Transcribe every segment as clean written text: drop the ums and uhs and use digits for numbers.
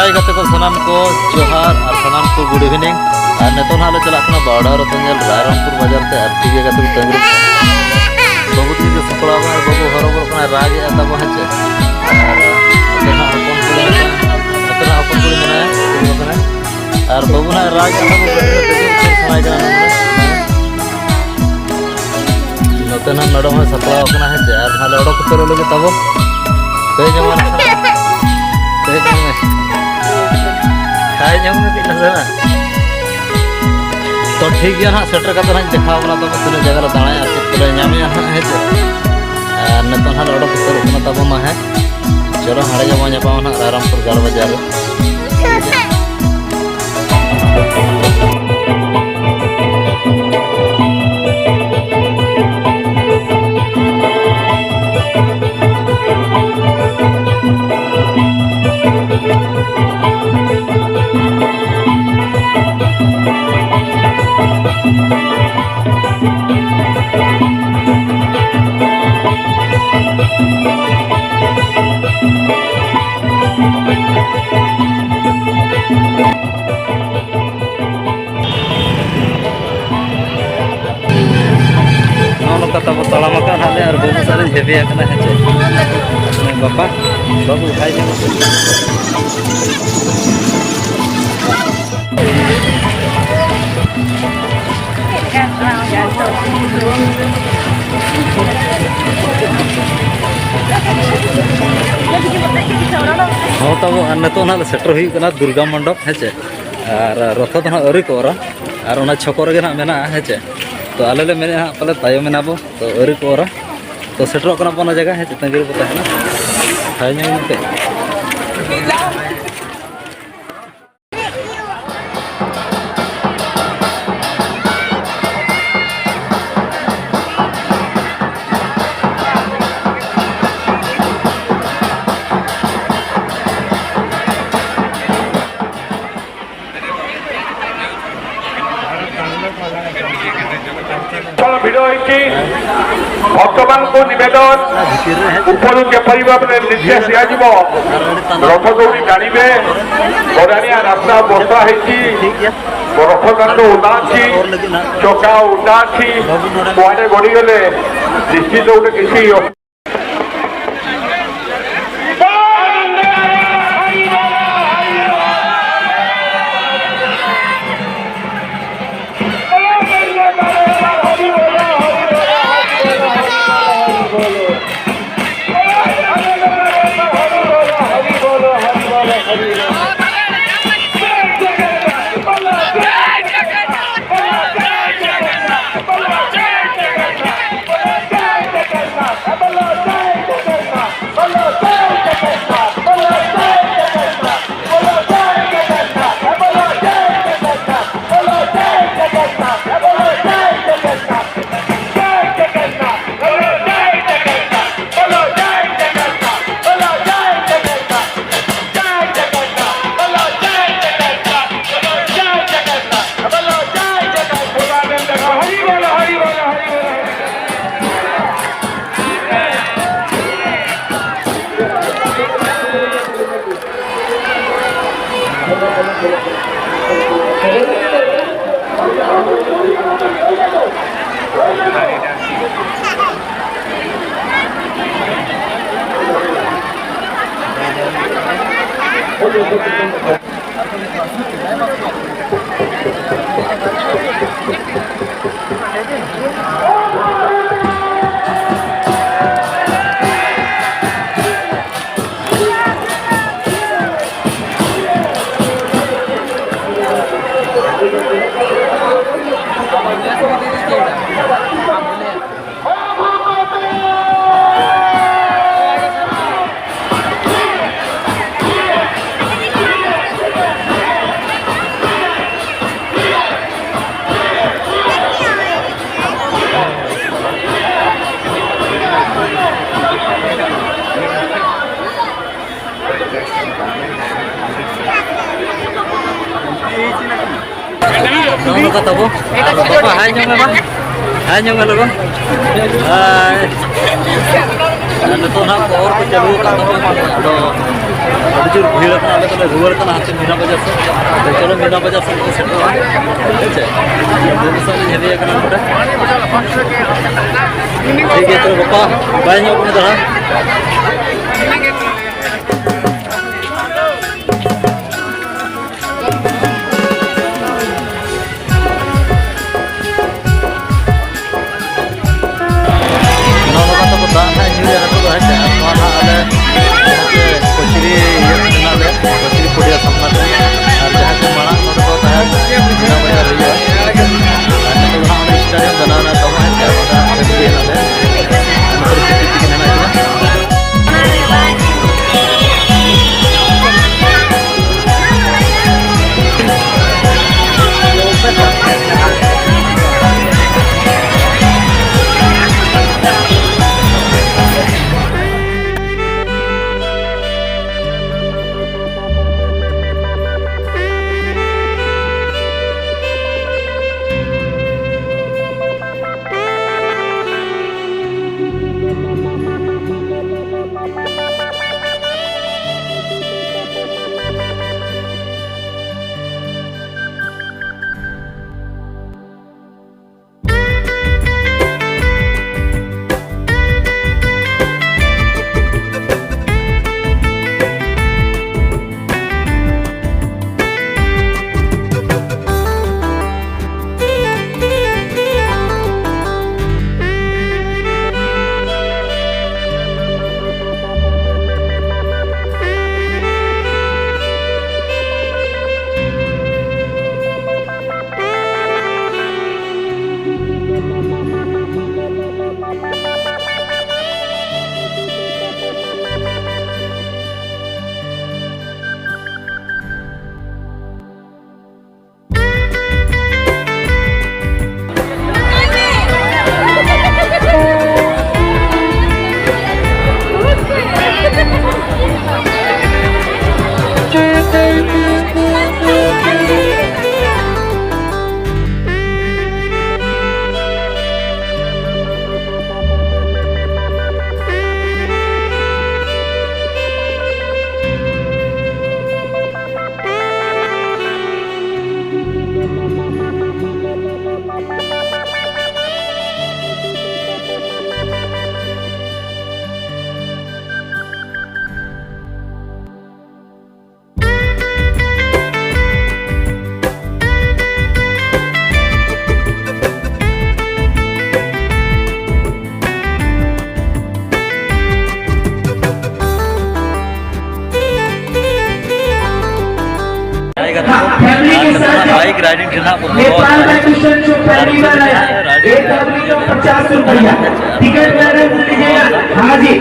भाई गाते को सनाम को जोहार और सनाम को गुड इवनिंग और नेतोन हाले चला कना बाड़ा रतनजल रायरंगपुर बाजार ते और ठीक है गाते को तंगरी बाबू ती जो सपड़ा और बाबू हरोबर कना राग या तब हचे और अपन को मना और बाबू ना राग या तब समाय कना नतन नडो में सपड़ा कना हचे और हाले ओडो को लगे तब ते जमान तो ठीक है ना सेटर का तरह देखा बना तो तीन जगह दाड़ा चेक नामे है नतन हाँ ओडक तब मा है चलो हाँ जमा नापा रायरंगपुर गढ़ बाजार तब तड़ाम हाले और बाबू सारे हेबे है बापा बाबू खाई हाँ तब नितो ना सेटर होना दुर्गा मंडप है और रथ तो ना अरी को और छको रे ना है तो आले मेने हाँ पाले तायो में बो तो अरी को और तो सेटर बना जगह है तंगी को तहना खाई पे भक्तमान को निवेदन ऊपर जपरी निर्देश दिज्व रथ दौड़ी टाणवे बरानिया रास्ता बर्षा रथ दांड उदा चका उदा कुआड़े गड़ीगले निश्चित गोटे किसी Nono kata bu, apa hanya memang hanya melakukan, anu tuh nak or kejalu kata memang ada अभी जो भीड़ अपना आले तो रुअर का हाथ मीना बाजार से तो चलो मीना बाजार से तो सेट हुआ ठीक है जल्दी से हेवी करना पड़े ठीक है तो पापा बाय नो अपने तरह बाइक राइडिंग करना नेपाल में मिशन जो पहली बार आया एक आदमी को 50 रुपया टिकट वगैरह भूल लीजिएगा हाँ जी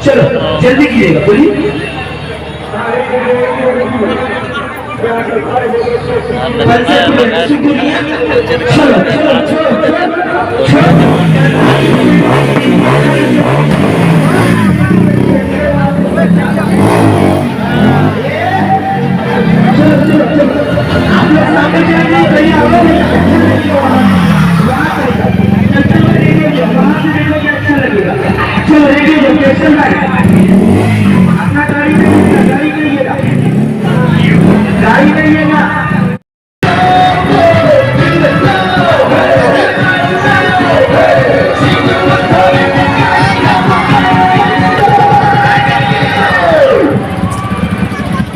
चलो जल्दी कीजिएगा बोलिए चलो गाड़ी करिएगा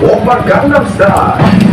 Opa Gangnam Style.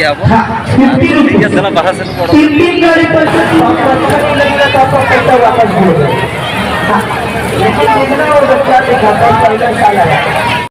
किया वो हाँ 50 रुपीज साला बाहर से पड़ो 3 गाड़ी पर से नहीं लगेगा तो आपका पैसा वापस मिलेगा हाँ, लेकिन कितना और बच्चा दिखाता है पहला साल आया